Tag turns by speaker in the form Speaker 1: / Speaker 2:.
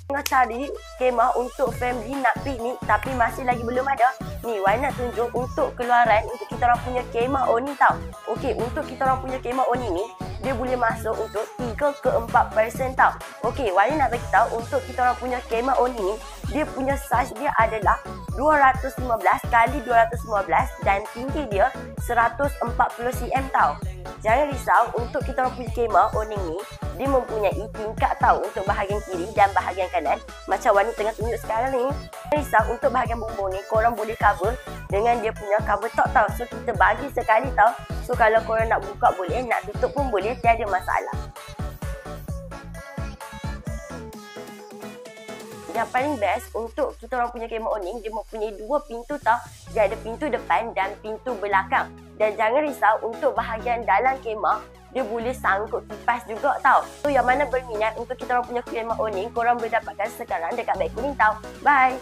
Speaker 1: Tengah cari kemah untuk family nak piknik tapi masih lagi belum ada. Ni, Wai nak tunjuk untuk keluaran untuk kita orang punya kemah Oni tau. Okey, untuk kita orang punya kemah Oni ni, dia boleh masuk untuk 3 ke 4 person tau. Okey, Wai nak bagi tahu untuk kita orang punya kemah Oni ni, dia punya saiz dia adalah 215 kali 215 dan tinggi dia 140 cm tau. Jangan risau, untuk kita orang punya kemah Oning ni, dia mempunyai tingkat tau untuk bahagian kiri dan bahagian kanan. Macam Wani tengah tunjuk sekarang ni. Jangan risau, untuk bahagian bumbung ni, korang boleh cover dengan dia punya cover top tau. So, kita bagi sekali tau. So, kalau korang nak buka boleh, nak tutup pun boleh, tiada masalah. Yang paling best untuk kita orang punya kemah Oning, dia mempunyai 2 pintu tau. Dia ada pintu depan dan pintu belakang. Dan jangan risau, untuk bahagian dalam kemah, dia boleh sangkut kipas juga tau. So yang mana berminat untuk kita orang punya kemah Oning, korang boleh dapatkan sekarang dekat Beg Kuning tau. Bye!